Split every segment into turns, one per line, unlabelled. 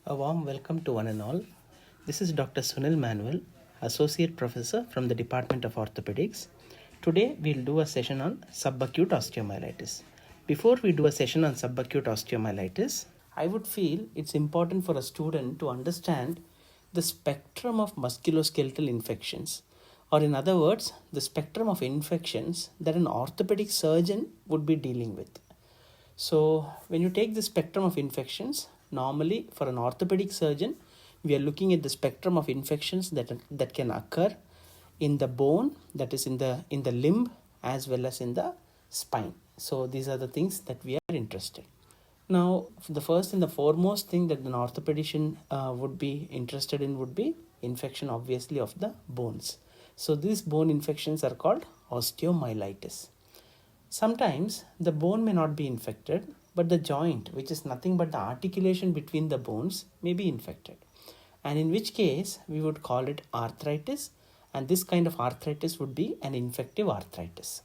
A warm welcome to one and all. This is Dr. Sunil Manuel, Associate Professor from the Department of Orthopedics. Today we'll do a session on subacute osteomyelitis. Before we do a session on subacute osteomyelitis, I would feel it's important for a student to understand the spectrum of musculoskeletal infections, or in other words, the spectrum of infections that an orthopedic surgeon would be dealing with. So when you take the spectrum of infections, normally for an orthopedic surgeon, we are looking at the spectrum of infections that can occur in the bone, that is in the limb, as well as in the spine. So these are the things that we are interested. Now, the first and the foremost thing that an orthopedician would be interested in would be infection, obviously, of the bones. So these bone infections are called osteomyelitis. Sometimes the bone may not be infected, but the joint, which is nothing but the articulation between the bones, may be infected. And in which case, we would call it arthritis, and this kind of arthritis would be an infective arthritis.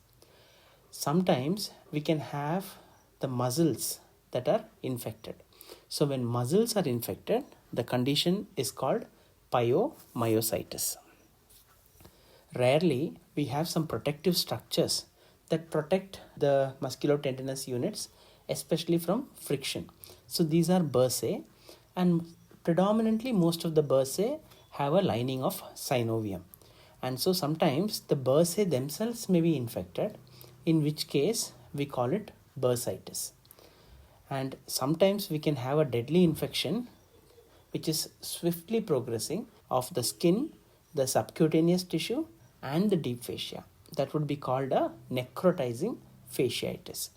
Sometimes we can have the muscles that are infected. So when muscles are infected, the condition is called pyomyositis. Rarely, we have some protective structures that protect the musculotendinous units, especially from friction. So these are bursae, and predominantly most of the bursae have a lining of synovium. And so sometimes the bursae themselves may be infected, in which case we call it bursitis. And sometimes we can have a deadly infection which is swiftly progressing of the skin, the subcutaneous tissue, and the deep fascia. That would be called a necrotizing fasciitis.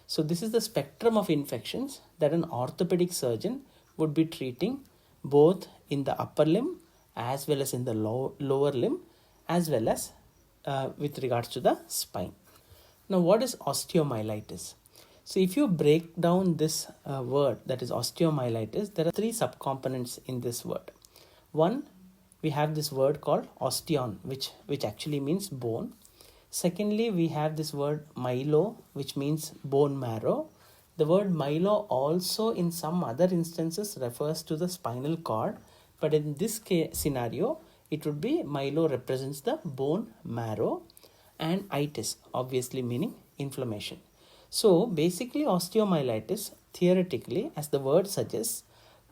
So this is the spectrum of infections that an orthopedic surgeon would be treating, both in the upper limb as well as in the lower limb, as well as with regards to the spine. Now, what is osteomyelitis? So if you break down this word, that is osteomyelitis, there are three subcomponents in this word. One, we have this word called osteon, which actually means bone. Secondly, we have this word myelo, which means bone marrow. The word myelo also in some other instances refers to the spinal cord, but in this scenario, it would be myelo represents the bone marrow, and itis, obviously meaning inflammation. So basically, osteomyelitis, theoretically, as the word suggests,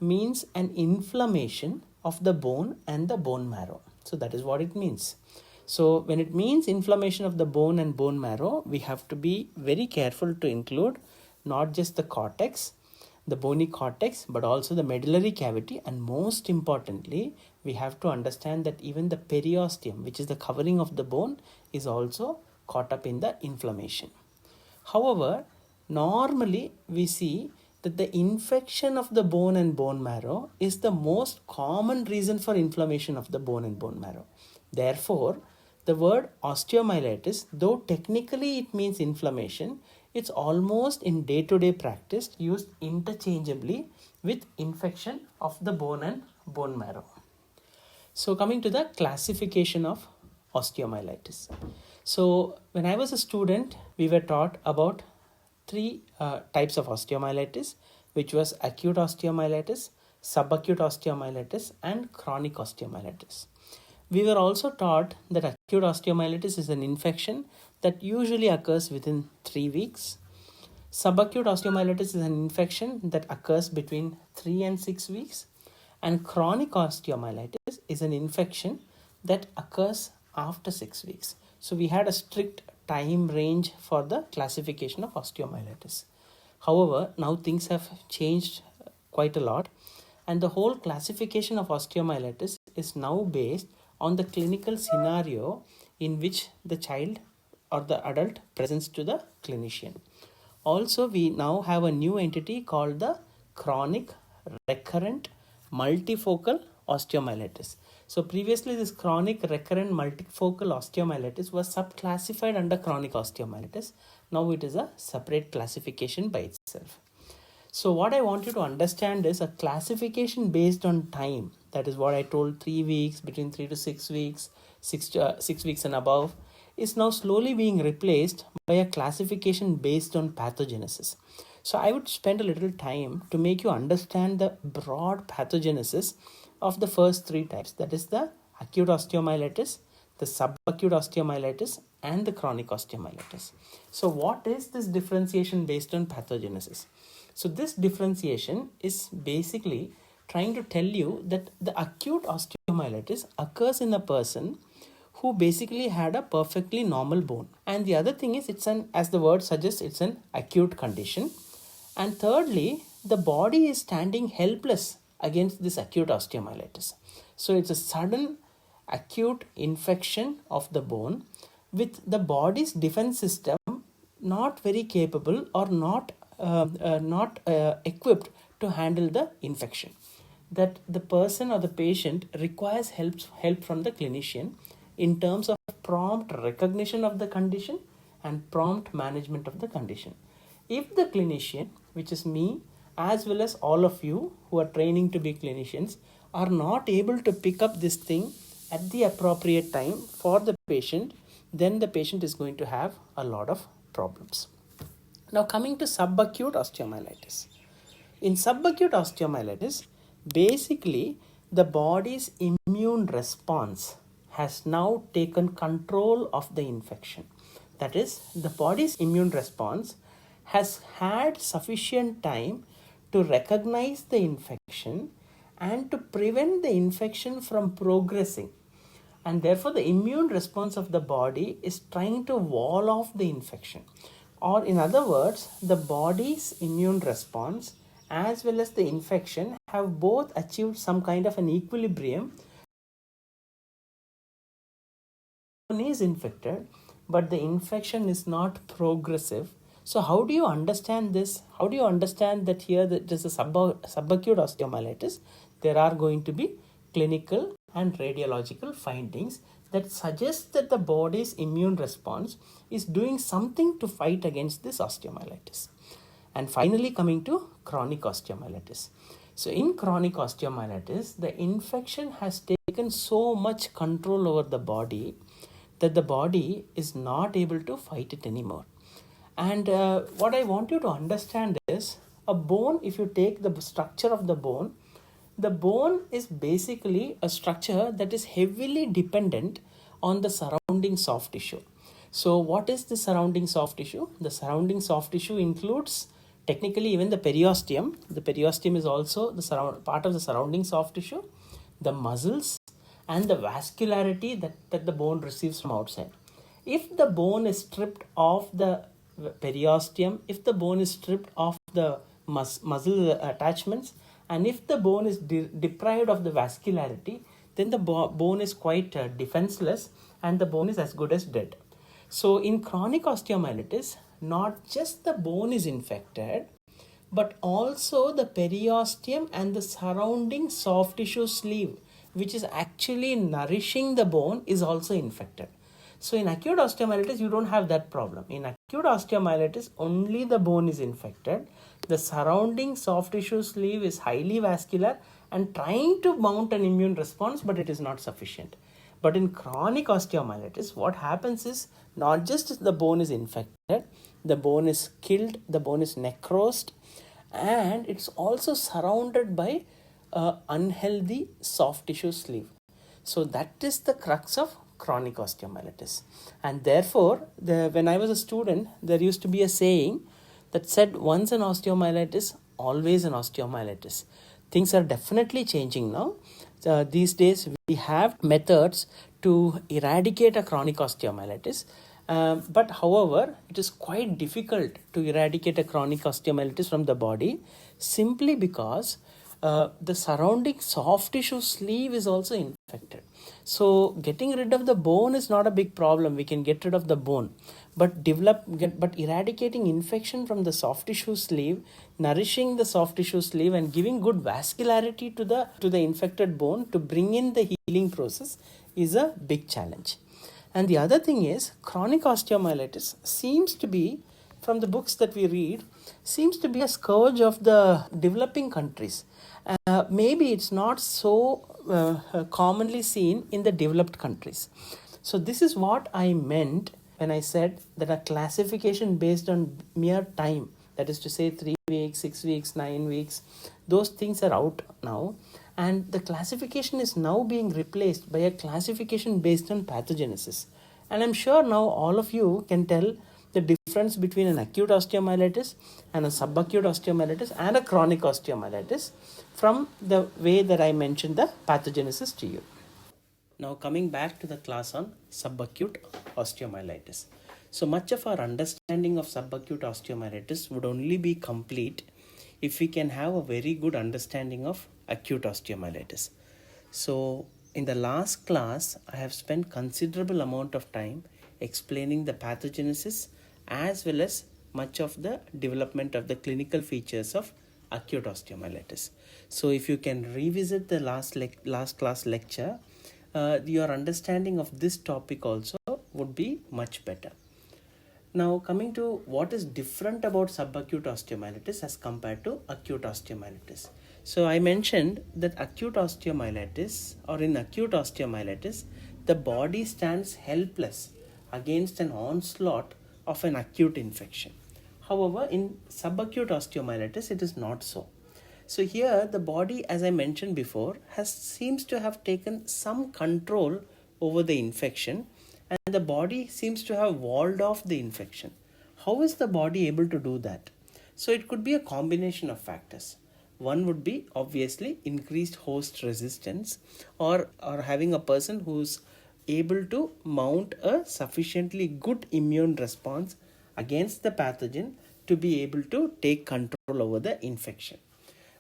means an inflammation of the bone and the bone marrow. So that is what it means. So when it means inflammation of the bone and bone marrow, we have to be very careful to include not just the cortex, the bony cortex, but also the medullary cavity, and most importantly, we have to understand that even the periosteum, which is the covering of the bone, is also caught up in the inflammation. However, normally we see that the infection of the bone and bone marrow is the most common reason for inflammation of the bone and bone marrow. Therefore, the word osteomyelitis, though technically it means inflammation, it's almost in day-to-day practice used interchangeably with infection of the bone and bone marrow. So coming to the classification of osteomyelitis. So when I was a student, we were taught about three types of osteomyelitis, which was acute osteomyelitis, subacute osteomyelitis, and chronic osteomyelitis. We were also taught that acute osteomyelitis is an infection that usually occurs within 3 weeks. Subacute osteomyelitis is an infection that occurs between 3 and 6 weeks. And chronic osteomyelitis is an infection that occurs after 6 weeks. So we had a strict time range for the classification of osteomyelitis. However, now things have changed quite a lot, and the whole classification of osteomyelitis is now based on the clinical scenario in which the child or the adult presents to the clinician. Also, we now have a new entity called the chronic recurrent multifocal osteomyelitis. So previously this chronic recurrent multifocal osteomyelitis was subclassified under chronic osteomyelitis. Now it is a separate classification by itself. So what I want you to understand is a classification based on time. That is what I told, 3 weeks, between 3 to 6 weeks, 6 weeks and above, is now slowly being replaced by a classification based on pathogenesis. So I would spend a little time to make you understand the broad pathogenesis of the first three types, that is the acute osteomyelitis, the subacute osteomyelitis, and the chronic osteomyelitis. So what is this differentiation based on pathogenesis? So this differentiation is basically trying to tell you that the acute osteomyelitis occurs in a person who basically had a perfectly normal bone. And the other thing is, it's an, as the word suggests, it's an acute condition. And thirdly, the body is standing helpless against this acute osteomyelitis. So it's a sudden acute infection of the bone with the body's defense system not very capable or not equipped to handle the infection. That the person or the patient requires help from the clinician in terms of prompt recognition of the condition and prompt management of the condition. If the clinician, which is me, as well as all of you who are training to be clinicians, are not able to pick up this thing at the appropriate time for the patient, then the patient is going to have a lot of problems. Now coming to subacute osteomyelitis. In subacute osteomyelitis, basically the body's immune response has now taken control of the infection. That is, the body's immune response has had sufficient time to recognize the infection and to prevent the infection from progressing. And therefore, the immune response of the body is trying to wall off the infection. Or in other words, the body's immune response as well as the infection have both achieved some kind of an equilibrium. One is infected, but the infection is not progressive. So how do you understand this? How do you understand that here that it is a subacute osteomyelitis? There are going to be clinical and radiological findings that suggest that the body's immune response is doing something to fight against this osteomyelitis. And finally, coming to chronic osteomyelitis. So in chronic osteomyelitis, the infection has taken so much control over the body that the body is not able to fight it anymore. And what I want you to understand is, a bone, if you take the structure of the bone is basically a structure that is heavily dependent on the surrounding soft tissue. So what is the surrounding soft tissue? The surrounding soft tissue includes technically even the periosteum. The periosteum is also the part of the surrounding soft tissue, the muscles, and the vascularity that the bone receives from outside. If the bone is stripped of the periosteum, if the bone is stripped of the muscle attachments, and if the bone is deprived of the vascularity, then the bone is quite defenseless and the bone is as good as dead. So in chronic osteomyelitis, not just the bone is infected, but also the periosteum and the surrounding soft tissue sleeve, which is actually nourishing the bone, is also infected. So in acute osteomyelitis, you don't have that problem. In acute osteomyelitis, only the bone is infected. The surrounding soft tissue sleeve is highly vascular and trying to mount an immune response, but it is not sufficient. But in chronic osteomyelitis, what happens is not just the bone is infected, the bone is killed, the bone is necrosed, and it's also surrounded by unhealthy soft tissue sleeve. So that is the crux of chronic osteomyelitis. And therefore, when I was a student, there used to be a saying that said, once an osteomyelitis, always an osteomyelitis. Things are definitely changing now. These days, we have methods to eradicate a chronic osteomyelitis. But however, it is quite difficult to eradicate a chronic osteomyelitis from the body simply because the surrounding soft tissue sleeve is also infected. So getting rid of the bone is not a big problem. We can get rid of the bone. But eradicating infection from the soft tissue sleeve, nourishing the soft tissue sleeve and giving good vascularity to the infected bone to bring in the healing process is a big challenge. And the other thing is, chronic osteomyelitis seems to be, from the books that we read, seems to be a scourge of the developing countries. Maybe it's not so commonly seen in the developed countries. So this is what I meant when I said that a classification based on mere time, That is to say 3 weeks, 6 weeks, 9 weeks. Those things are out now. And the classification is now being replaced by a classification based on pathogenesis. And I'm sure now all of you can tell the difference between an acute osteomyelitis and a subacute osteomyelitis and a chronic osteomyelitis from the way that I mentioned the pathogenesis to you. Now coming back to the class on subacute osteomyelitis. So much of our understanding of subacute osteomyelitis would only be complete if we can have a very good understanding of acute osteomyelitis. So in the last class, I have spent considerable amount of time explaining the pathogenesis as well as much of the development of the clinical features of acute osteomyelitis. So if you can revisit the last class lecture, your understanding of this topic also would be much better. Now coming to what is different about subacute osteomyelitis as compared to acute osteomyelitis. So I mentioned that acute osteomyelitis, or in acute osteomyelitis, the body stands helpless against an onslaught of an acute infection. However, in subacute osteomyelitis, it is not so. So here the body, as I mentioned before, seems to have taken some control over the infection, and the body seems to have walled off the infection. How is the body able to do that? So it could be a combination of factors. One would be obviously increased host resistance, or having a person who's able to mount a sufficiently good immune response against the pathogen to be able to take control over the infection.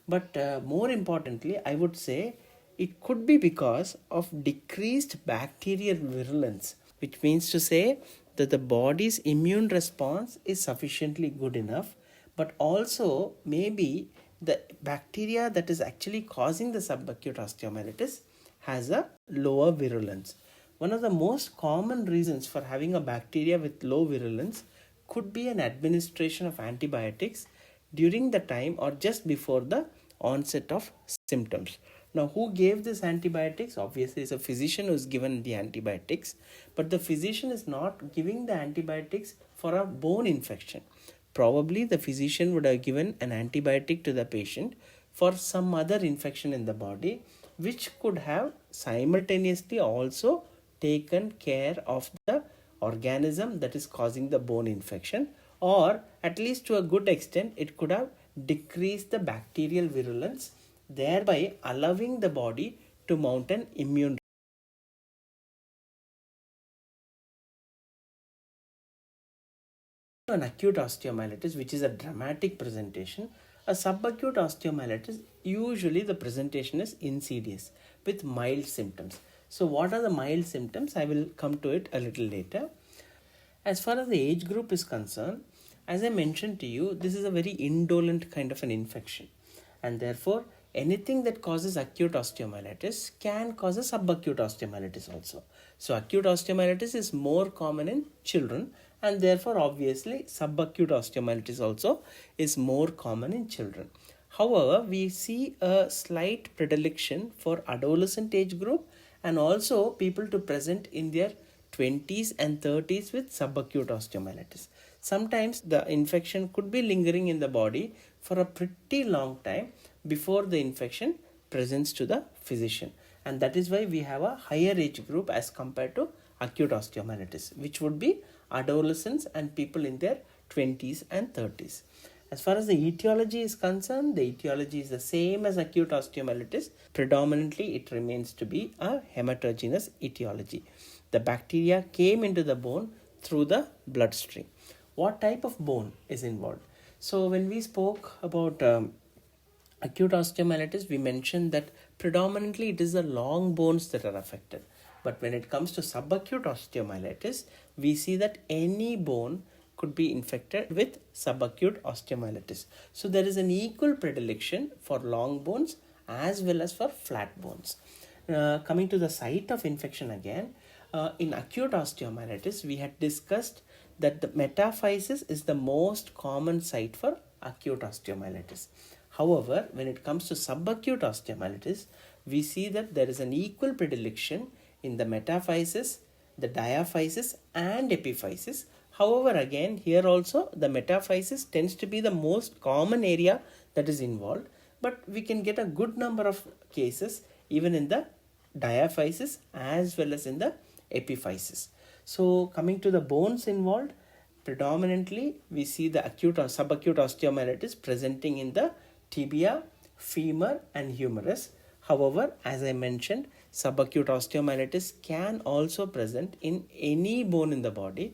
But more importantly, I would say it could be because of decreased bacterial virulence, which means to say that the body's immune response is sufficiently good enough, but also maybe the bacteria that is actually causing the subacute osteomyelitis has a lower virulence. One of the most common reasons for having a bacteria with low virulence could be an administration of antibiotics during the time or just before the onset of symptoms. Now, who gave this antibiotics? Obviously, it's a physician who's given the antibiotics, but the physician is not giving the antibiotics for a bone infection. Probably the physician would have given an antibiotic to the patient for some other infection in the body, which could have simultaneously also taken care of the organism that is causing the bone infection, or at least to a good extent it could have decreased the bacterial virulence, thereby allowing the body to mount an immune. An acute osteomyelitis, which is a dramatic presentation, a subacute osteomyelitis, usually the presentation is insidious with mild symptoms. So what are the mild symptoms? I will come to it a little later. As far as the age group is concerned, as I mentioned to you, this is a very indolent kind of an infection, and therefore anything that causes acute osteomyelitis can cause a subacute osteomyelitis also. So acute osteomyelitis is more common in children, and therefore obviously subacute osteomyelitis also is more common in children. However, we see a slight predilection for adolescent age group and also people to present in their 20s and 30s with subacute osteomyelitis. Sometimes the infection could be lingering in the body for a pretty long time before the infection presents to the physician, and that is why we have a higher age group as compared to acute osteomyelitis, which would be adolescents and people in their 20s and 30s. As far as the etiology is concerned, the etiology is the same as acute osteomyelitis. Predominantly, it remains to be a hematogenous etiology. The bacteria came into the bone through the bloodstream. What type of bone is involved? So when we spoke about acute osteomyelitis, we mentioned that predominantly it is the long bones that are affected. But when it comes to subacute osteomyelitis, we see that any bone could be infected with subacute osteomyelitis. So there is an equal predilection for long bones as well as for flat bones. Coming to the site of infection again, in acute osteomyelitis, we had discussed that the metaphysis is the most common site for acute osteomyelitis. However, when it comes to subacute osteomyelitis, we see that there is an equal predilection in the metaphysis, the diaphysis and epiphysis. However, again, here also the metaphysis tends to be the most common area that is involved, but we can get a good number of cases even in the diaphysis as well as in the epiphysis. So coming to the bones involved, predominantly we see the acute or subacute osteomyelitis presenting in the tibia, femur and humerus. However, as I mentioned, subacute osteomyelitis can also present in any bone in the body,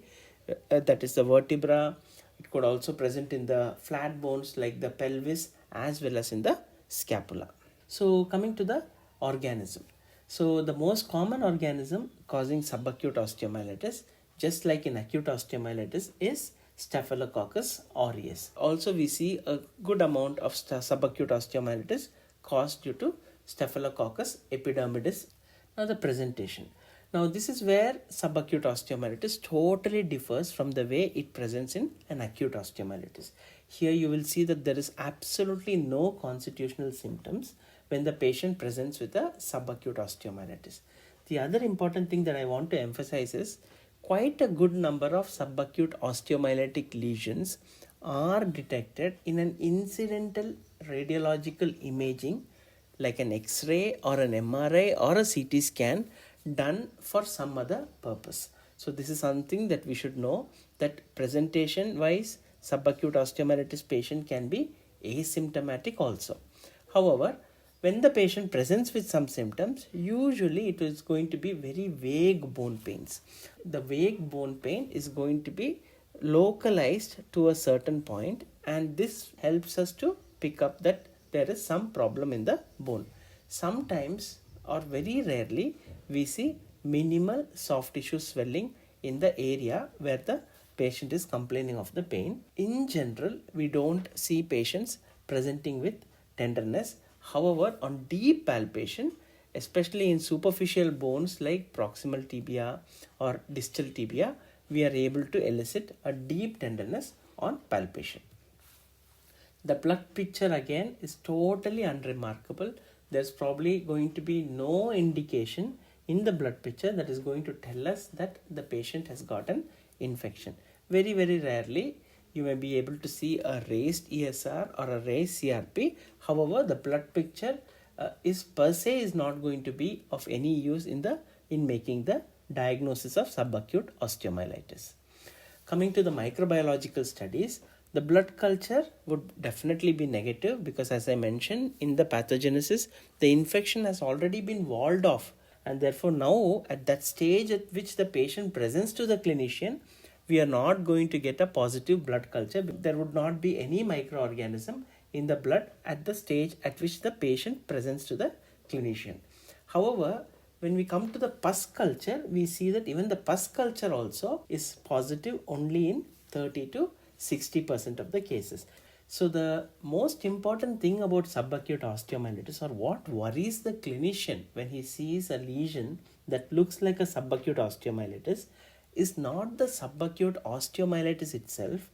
that is the vertebra. It could also present in the flat bones like the pelvis as well as in the scapula. So coming to the organism. So the most common organism causing subacute osteomyelitis, just like in acute osteomyelitis, is Staphylococcus aureus. Also we see a good amount of subacute osteomyelitis caused due to Staphylococcus epidermidis. Now the presentation. Now this is where subacute osteomyelitis totally differs from the way it presents in an acute osteomyelitis. Here you will see that there is absolutely no constitutional symptoms when the patient presents with a subacute osteomyelitis. The other important thing that I want to emphasize is quite a good number of subacute osteomyelitic lesions are detected in an incidental radiological imaging like an X-ray or an MRI or a CT scan done for some other purpose. So this is something that we should know, that presentation wise subacute osteomyelitis patient can be asymptomatic also. However, when the patient presents with some symptoms, usually it is going to be very vague bone pains. The vague bone pain is going to be localized to a certain point, and this helps us to pick up that there is some problem in the bone. Sometimes or very rarely we see minimal soft tissue swelling in the area where the patient is complaining of the pain. In general, we don't see patients presenting with tenderness. However, on deep palpation, especially in superficial bones like proximal tibia or distal tibia, we are able to elicit a deep tenderness on palpation. The blood picture again is totally unremarkable. There's probably going to be no indication in the blood picture that is going to tell us that the patient has got an infection. Very, very rarely you may be able to see a raised ESR or a raised CRP. However, the blood picture is per se is not going to be of any use in making the diagnosis of subacute osteomyelitis. Coming to the microbiological studies, the blood culture would definitely be negative because, as I mentioned, in the pathogenesis, the infection has already been walled off, and therefore now at that stage at which the patient presents to the clinician, we are not going to get a positive blood culture. There would not be any microorganism in the blood at the stage at which the patient presents to the clinician. However, when we come to the pus culture, we see that even the pus culture also is positive only in 30 to 60% of the cases. So the most important thing about subacute osteomyelitis, or what worries the clinician when he sees a lesion that looks like a subacute osteomyelitis, is not the subacute osteomyelitis itself,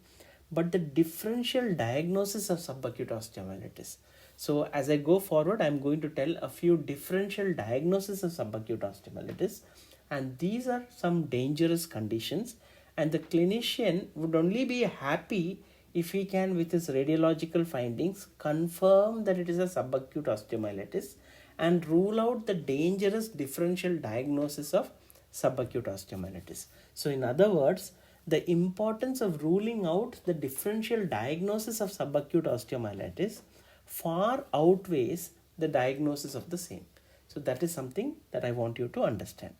but the differential diagnosis of subacute osteomyelitis. So as I go forward, I am going to tell a few differential diagnoses of subacute osteomyelitis, and these are some dangerous conditions, and the clinician would only be happy if he can, with his radiological findings, confirm that it is a subacute osteomyelitis and rule out the dangerous differential diagnosis of subacute osteomyelitis. So in other words, the importance of ruling out the differential diagnosis of subacute osteomyelitis far outweighs the diagnosis of the same. So that is something that I want you to understand.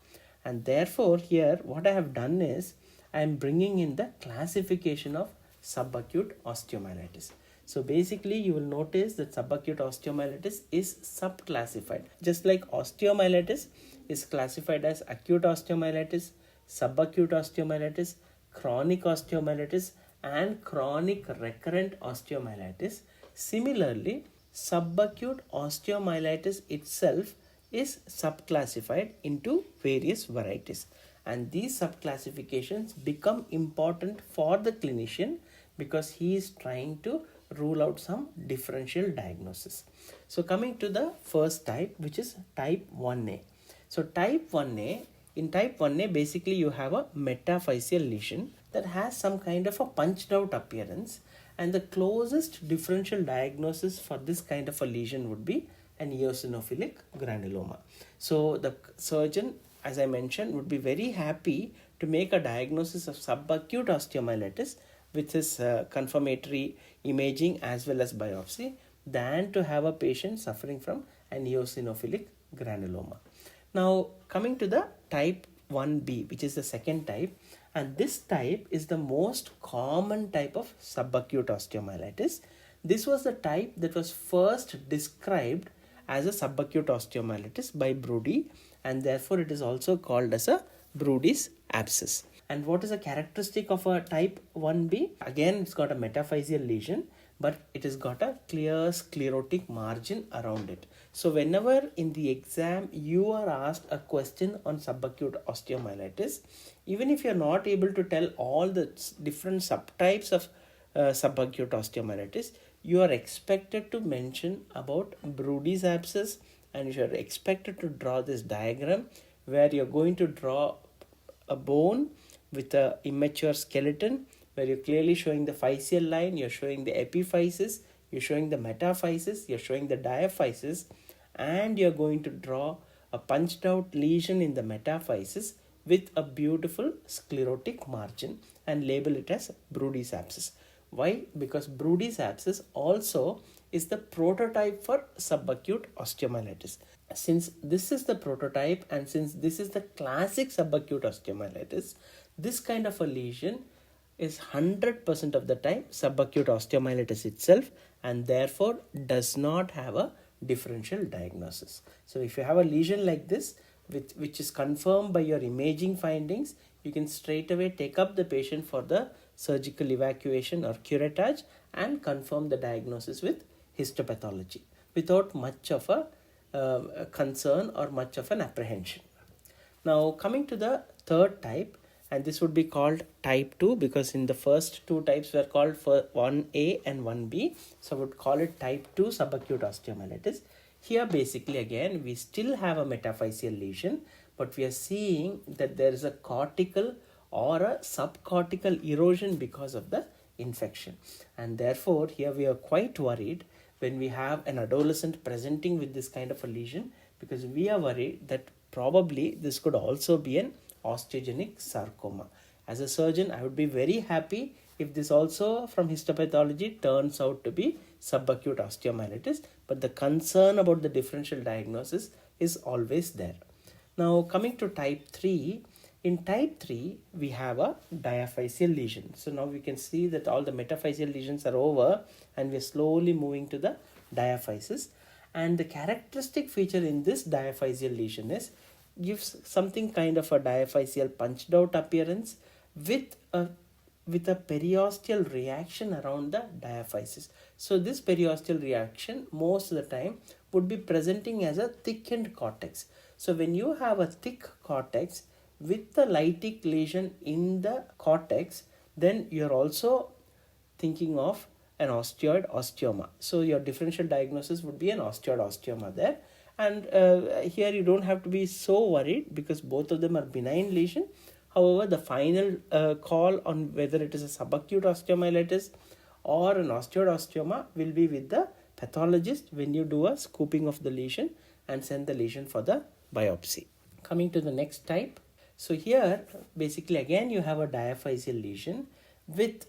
And therefore here what I have done is I am bringing in the classification of subacute osteomyelitis. So basically you will notice that subacute osteomyelitis is subclassified. Just like osteomyelitis is classified as acute osteomyelitis, subacute osteomyelitis, chronic osteomyelitis and chronic recurrent osteomyelitis. Similarly, subacute osteomyelitis itself is subclassified into various varieties, and these subclassifications become important for the clinician because he is trying to rule out some differential diagnosis. So coming to the first type, which is type 1A. So type 1A, in type 1A basically you have a metaphyseal lesion that has some kind of a punched out appearance, and the closest differential diagnosis for this kind of a lesion would be an eosinophilic granuloma. So the surgeon, as I mentioned, would be very happy to make a diagnosis of subacute osteomyelitis with his confirmatory imaging as well as biopsy than to have a patient suffering from an eosinophilic granuloma. Now coming to the type 1B, which is the second type, and this type is the most common type of subacute osteomyelitis. This was the type that was first described as a subacute osteomyelitis by Brody, and therefore it is also called as a Brodies abscess. And what is a characteristic of a type 1B? Again, it's got a metaphyseal lesion, but it has got a clear sclerotic margin around it. So whenever in the exam you are asked a question on subacute osteomyelitis, even if you are not able to tell all the different subtypes of subacute osteomyelitis, you are expected to mention about Brodies abscess, and you are expected to draw this diagram where you are going to draw a bone with a immature skeleton, where you're clearly showing the physeal line, you're showing the epiphysis, you're showing the metaphysis, you're showing the diaphysis, and you're going to draw a punched out lesion in the metaphysis with a beautiful sclerotic margin and label it as Brodies abscess. Why? Because Brodies abscess also is the prototype for subacute osteomyelitis. Since this is the prototype and since this is the classic subacute osteomyelitis, this kind of a lesion is 100% of the time subacute osteomyelitis itself, and therefore does not have a differential diagnosis. So if you have a lesion like this, which is confirmed by your imaging findings, you can straight away take up the patient for the surgical evacuation or curettage and confirm the diagnosis with histopathology without much of a concern or much of an apprehension. Now coming to the third type, and this would be called type 2 because in the first two types were called for 1A and 1B. So I would call it type 2 subacute osteomyelitis. Here basically again we still have a metaphyseal lesion, but we are seeing that there is a cortical or a subcortical erosion because of the infection. And therefore here we are quite worried when we have an adolescent presenting with this kind of a lesion, because we are worried that probably this could also be an osteogenic sarcoma. As a surgeon, I would be very happy if this also from histopathology turns out to be subacute osteomyelitis, but the concern about the differential diagnosis is always there. Now coming to type 3, in type 3 we have a diaphyseal lesion. So now we can see that all the metaphyseal lesions are over and we are slowly moving to the diaphysis, and the characteristic feature in this diaphyseal lesion is gives something kind of a diaphyseal punched out appearance with a periosteal reaction around the diaphysis. So this periosteal reaction most of the time would be presenting as a thickened cortex. So when you have a thick cortex with the lytic lesion in the cortex, then you're also thinking of an osteoid osteoma. So your differential diagnosis would be an osteoid osteoma there. And here you don't have to be so worried because both of them are benign lesion. However, the final call on whether it is a subacute osteomyelitis or an osteoid osteoma will be with the pathologist when you do a scooping of the lesion and send the lesion for the biopsy. Coming to the next type. So here basically again you have a diaphyseal lesion with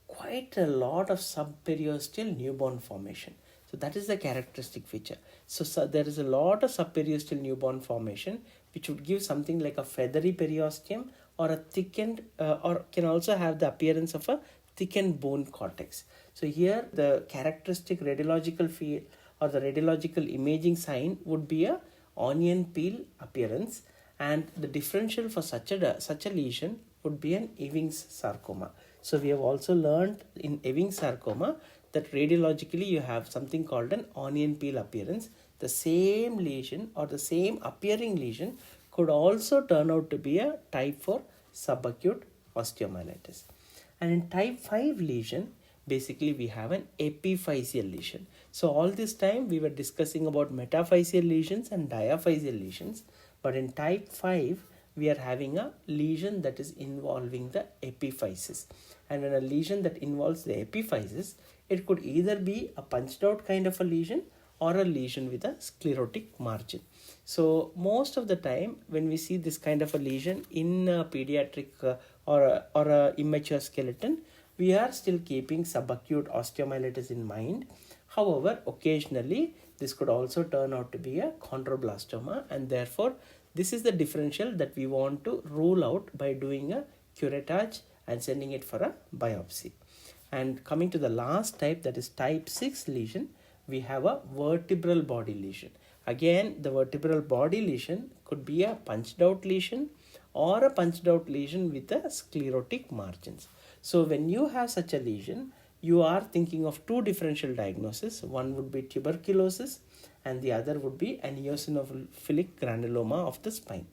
quite a lot of subperiosteal newborn formation. So that is the characteristic feature. So there is a lot of subperiosteal newborn formation which would give something like a feathery periosteum or a thickened or can also have the appearance of a thickened bone cortex. So here the characteristic radiological field or the radiological imaging sign would be a onion peel appearance, and the differential for such a lesion would be an Ewing's sarcoma. So we have also learned in Ewing's sarcoma that radiologically you have something called an onion peel appearance. The same lesion or the same appearing lesion could also turn out to be a type 4 subacute osteomyelitis. And in type 5 lesion, basically we have an epiphyseal lesion. So all this time we were discussing about metaphyseal lesions and diaphyseal lesions, but in type 5 we are having a lesion that is involving the epiphysis. And when a lesion that involves the epiphysis, it could either be a punched out kind of a lesion or a lesion with a sclerotic margin. So most of the time when we see this kind of a lesion in a pediatric or a immature skeleton, we are still keeping subacute osteomyelitis in mind. However, occasionally this could also turn out to be a chondroblastoma, and therefore this is the differential that we want to rule out by doing a curettage and sending it for a biopsy. And coming to the last type, that is type 6 lesion, we have a vertebral body lesion. Again, the vertebral body lesion could be a punched out lesion or a punched out lesion with a sclerotic margins. So when you have such a lesion, you are thinking of two differential diagnoses. One would be tuberculosis and the other would be an eosinophilic granuloma of the spine.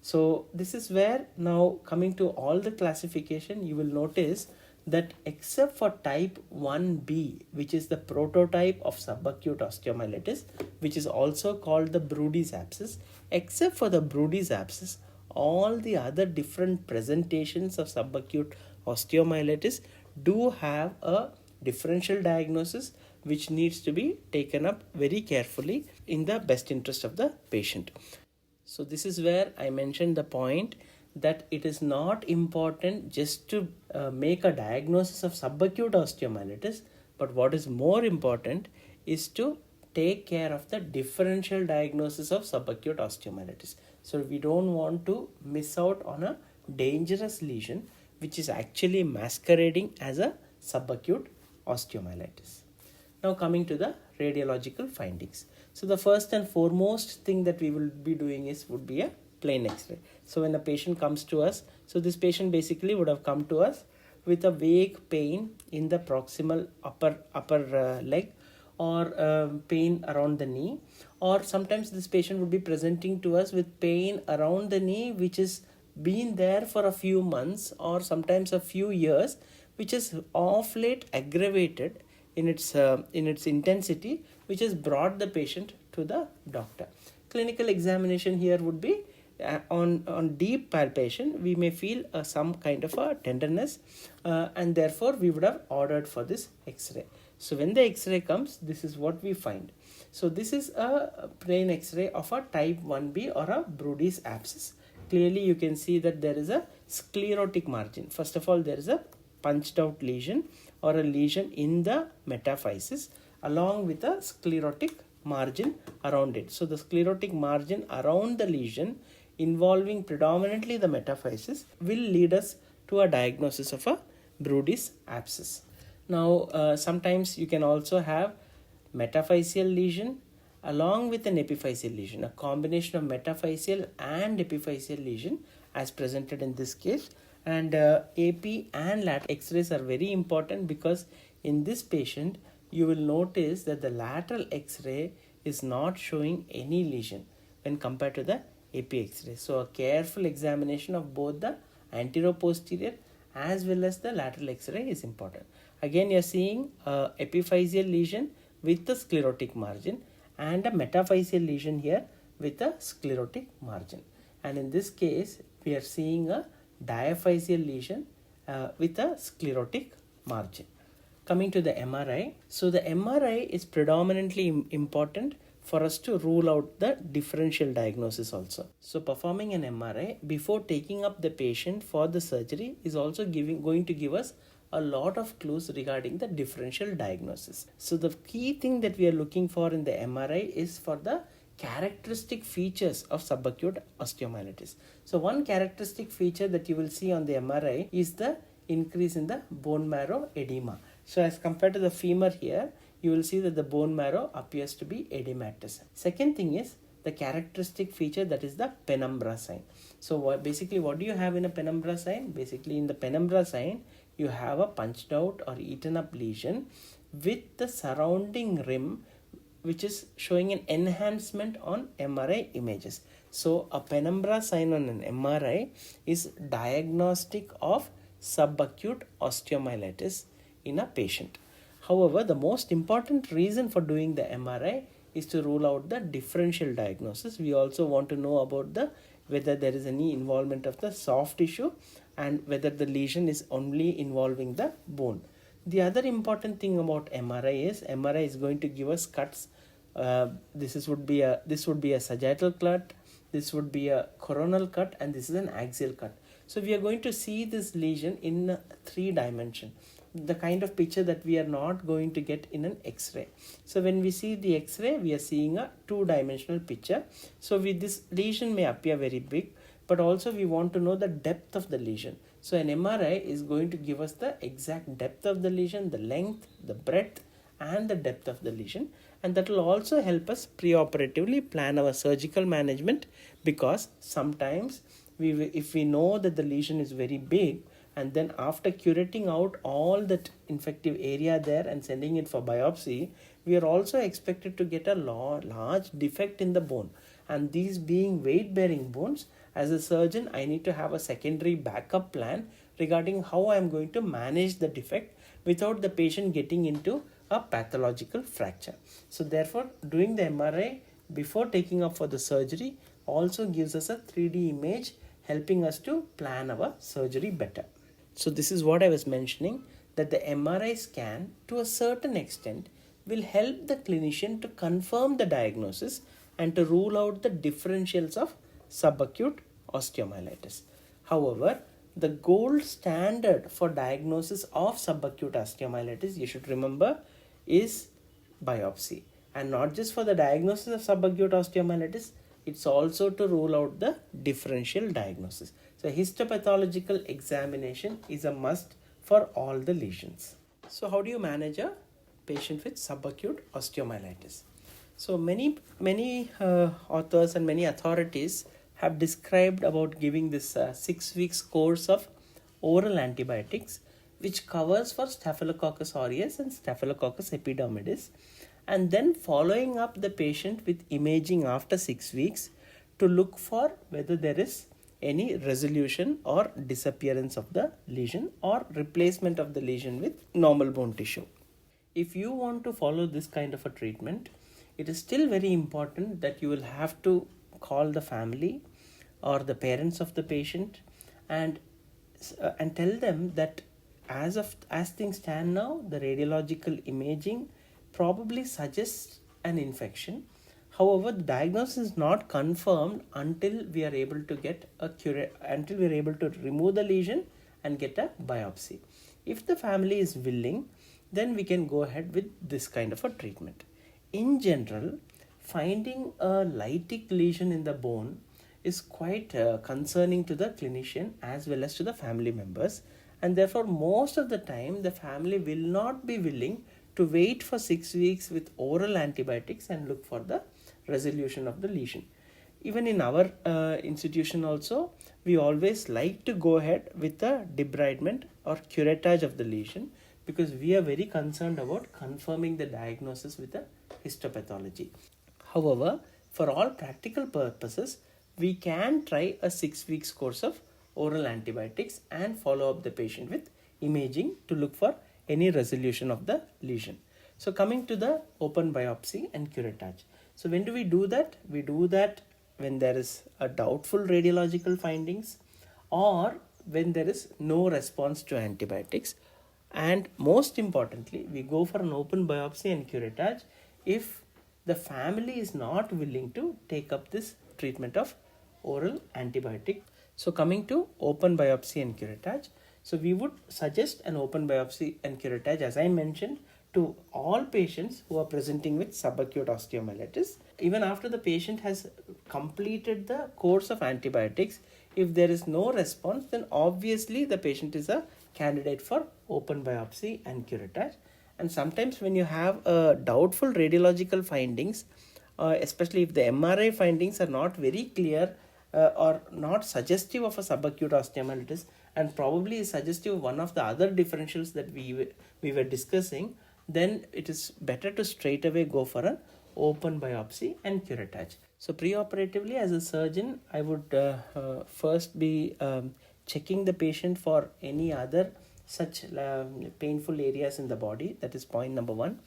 So this is where, now coming to all the classification, you will notice that except for type 1b, which is the prototype of subacute osteomyelitis, which is also called the Brodies Abscess, except for the Brodies Abscess, all the other different presentations of subacute osteomyelitis do have a differential diagnosis which needs to be taken up very carefully in the best interest of the patient. So this is where I mentioned the point that it is not important just to make a diagnosis of subacute osteomyelitis, but what is more important is to take care of the differential diagnosis of subacute osteomyelitis. So we don't want to miss out on a dangerous lesion which is actually masquerading as a subacute osteomyelitis. Now coming to the radiological findings. So the first and foremost thing that we will be doing would be a plain X-ray. So when a patient comes to us, so this patient basically would have come to us with a vague pain in the proximal upper leg, or pain around the knee, or sometimes this patient would be presenting to us with pain around the knee which has been there for a few months or sometimes a few years, which is of late aggravated in its intensity, which has brought the patient to the doctor. Clinical examination here would be on deep palpation, we may feel some kind of a tenderness, and therefore we would have ordered for this X-ray. So when the X-ray comes, this is what we find. So this is a plain X-ray of a type 1b or a Brodies abscess. Clearly you can see that there is a sclerotic margin. First of all, there is a punched out lesion or a lesion in the metaphysis along with a sclerotic margin around it. So the sclerotic margin around the lesion involving predominantly the metaphysis will lead us to a diagnosis of a Brodies abscess. Now sometimes you can also have metaphyseal lesion along with an epiphyseal lesion, a combination of metaphyseal and epiphyseal lesion as presented in this case. And AP and lateral X-rays are very important because in this patient you will notice that the lateral X-ray is not showing any lesion when compared to the AP X-ray. So a careful examination of both the anteroposterior as well as the lateral X-ray is important. Again, you are seeing a epiphyseal lesion with the sclerotic margin and a metaphyseal lesion here with a sclerotic margin. And in this case, we are seeing a diaphyseal lesion with a sclerotic margin. Coming to the MRI. So the MRI is predominantly important for us to rule out the differential diagnosis also. So performing an MRI before taking up the patient for the surgery is also going to give us a lot of clues regarding the differential diagnosis. So the key thing that we are looking for in the MRI is for the characteristic features of subacute osteomyelitis. So one characteristic feature that you will see on the MRI is the increase in the bone marrow edema. So as compared to the femur here, you will see that the bone marrow appears to be edematous. Second thing is the characteristic feature, that is the penumbra sign. So basically what do you have in a penumbra sign? Basically in the penumbra sign, you have a punched out or eaten up lesion with the surrounding rim which is showing an enhancement on MRI images. So a penumbra sign on an MRI is diagnostic of subacute osteomyelitis in a patient. However, the most important reason for doing the MRI is to rule out the differential diagnosis. We also want to know about the whether there is any involvement of the soft tissue and whether the lesion is only involving the bone. The other important thing about MRI is going to give us cuts. This would be a sagittal cut, this would be a coronal cut, and this is an axial cut. So we are going to see this lesion in 3 dimension, the kind of picture that we are not going to get in an X-ray. So when we see the X-ray, we are seeing a 2-dimensional picture. So this lesion may appear very big, but also we want to know the depth of the lesion. So an MRI is going to give us the exact depth of the lesion, the length, the breadth, and the depth of the lesion. And that will also help us preoperatively plan our surgical management, because sometimes if we know that the lesion is very big, and then after curating out all that infective area there and sending it for biopsy, we are also expected to get a large defect in the bone. And these being weight bearing bones, as a surgeon I need to have a secondary backup plan regarding how I am going to manage the defect without the patient getting into a pathological fracture. So therefore, doing the MRI before taking up for the surgery also gives us a 3D image, helping us to plan our surgery better. So this is what I was mentioning, that the MRI scan to a certain extent will help the clinician to confirm the diagnosis and to rule out the differentials of subacute osteomyelitis. However, the gold standard for diagnosis of subacute osteomyelitis, you should remember, is biopsy. And not just for the diagnosis of subacute osteomyelitis, it's also to rule out the differential diagnosis. So histopathological examination is a must for all the lesions. So how do you manage a patient with subacute osteomyelitis? So many authors and many authorities have described about giving this 6 weeks course of oral antibiotics, which covers for Staphylococcus aureus and Staphylococcus epidermidis, and then following up the patient with imaging after 6 weeks to look for whether there is any resolution or disappearance of the lesion or replacement of the lesion with normal bone tissue. If you want to follow this kind of a treatment, it is still very important that you will have to call the family or the parents of the patient and tell them that as things stand now, the radiological imaging probably suggests an infection. However, the diagnosis is not confirmed until we are able to get until we are able to remove the lesion and get a biopsy. If the family is willing, then we can go ahead with this kind of a treatment. In general, finding a lytic lesion in the bone is quite concerning to the clinician as well as to the family members, and therefore most of the time the family will not be willing to wait for 6 weeks with oral antibiotics and look for the resolution of the lesion. Even in our institution also, we always like to go ahead with a debridement or curettage of the lesion, because we are very concerned about confirming the diagnosis with a histopathology. However, for all practical purposes, we can try a 6 weeks course of oral antibiotics and follow up the patient with imaging to look for any resolution of the lesion. So coming to the open biopsy and curettage. So when do we do that? We do that when there is a doubtful radiological findings or when there is no response to antibiotics. And most importantly, we go for an open biopsy and curettage if the family is not willing to take up this treatment of oral antibiotic. So coming to open biopsy and curettage. So we would suggest an open biopsy and curettage, as I mentioned, to all patients who are presenting with subacute osteomyelitis. Even after the patient has completed the course of antibiotics, if there is no response, then obviously the patient is a candidate for open biopsy and curettage. And sometimes when you have doubtful radiological findings, especially if the MRI findings are not very clear or not suggestive of a subacute osteomyelitis, and probably is suggestive of one of the other differentials that we were discussing, then it is better to straight away go for an open biopsy and curettage. So preoperatively, as a surgeon, I would first be checking the patient for any other such painful areas in the body. That is point number 1.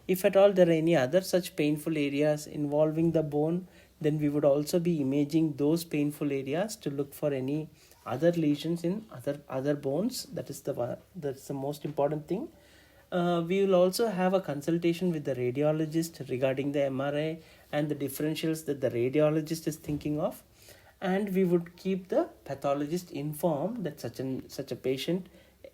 If at all there are any other such painful areas involving the bone, Then we would also be imaging those painful areas to look for any other lesions in other bones. That's the most important thing. We will also have a consultation with the radiologist regarding the MRI and the differentials that the radiologist is thinking of, and we would keep the pathologist informed that such a patient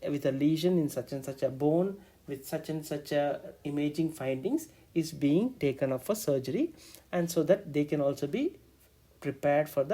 with a lesion in such and such a bone with such and such a imaging findings is being taken up for surgery, and so that they can also be prepared for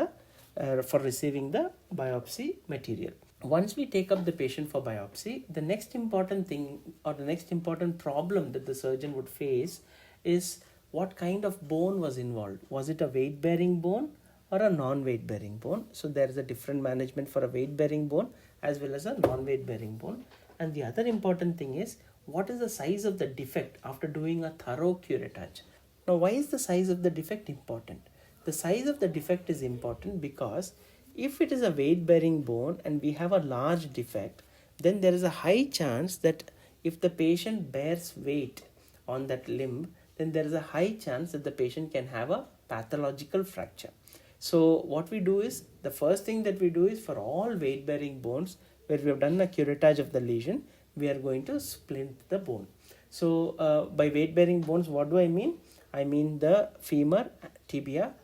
receiving the biopsy material. Once we take up the patient for biopsy, the next important thing or the next important problem that the surgeon would face is what kind of bone was involved. Was it a weight bearing bone or a non-weight bearing bone? So there is a different management for a weight bearing bone as well as a non-weight bearing bone. And the other important thing is, what is the size of the defect after doing a thorough curettage? Now, why is the size of the defect important? The size of the defect is important because if it is a weight bearing bone and we have a large defect, then there is a high chance that if the patient bears weight on that limb, then there is a high chance that the patient can have a pathological fracture. So what we do is, the first thing that we do is, for all weight bearing bones where we have done a curettage of the lesion, we are going to splint the bone. So by weight bearing bones, what do I mean? I mean the femur, tibia,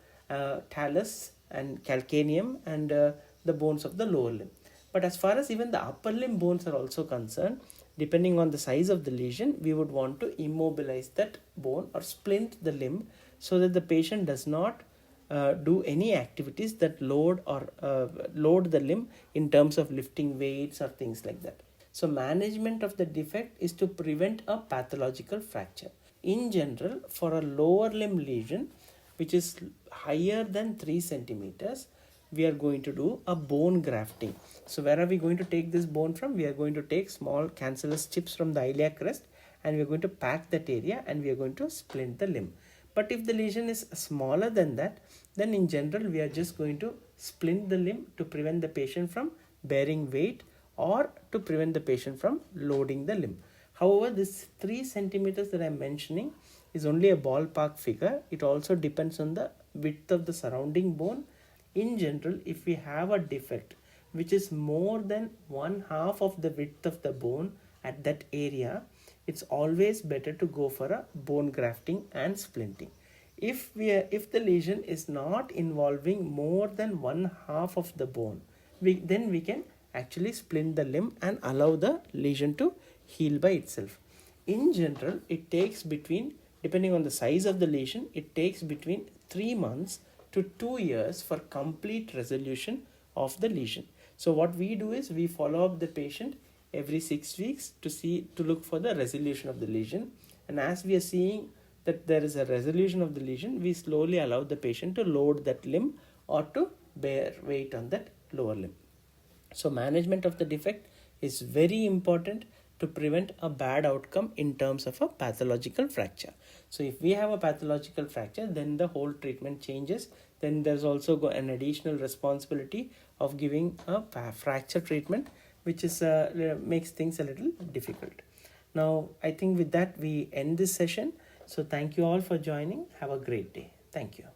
talus and calcaneum, and the bones of the lower limb. But as far as even the upper limb bones are also concerned, depending on the size of the lesion, we would want to immobilize that bone or splint the limb so that the patient does not do any activities that load the limb in terms of lifting weights or things like that. So management of the defect is to prevent a pathological fracture. In general, for a lower limb lesion which is higher than 3 centimeters, we are going to do a bone grafting. So where are we going to take this bone from? We are going to take small cancellous chips from the iliac crest, and we are going to pack that area and we are going to splint the limb. But if the lesion is smaller than that, then in general we are just going to splint the limb to prevent the patient from bearing weight or to prevent the patient from loading the limb. However, this 3 centimeters that I am mentioning is only a ballpark figure. It also depends on the width of the surrounding bone. In general, if we have a defect which is more than 1/2 of the width of the bone at that area, it's always better to go for a bone grafting and splinting. If the lesion is not involving more than 1/2 of the bone, then we can actually splint the limb and allow the lesion to heal by itself. In general, it takes depending on the size of the lesion, it takes between 3 months to 2 years for complete resolution of the lesion. So what we do is, we follow up the patient every 6 weeks to look for the resolution of the lesion. And as we are seeing that there is a resolution of the lesion, we slowly allow the patient to load that limb or to bear weight on that lower limb. So management of the defect is very important to prevent a bad outcome in terms of a pathological fracture. So if we have a pathological fracture, then the whole treatment changes. Then there's also an additional responsibility of giving a fracture treatment, which is makes things a little difficult. Now, I think with that we end this session. So thank you all for joining. Have a great day. Thank you.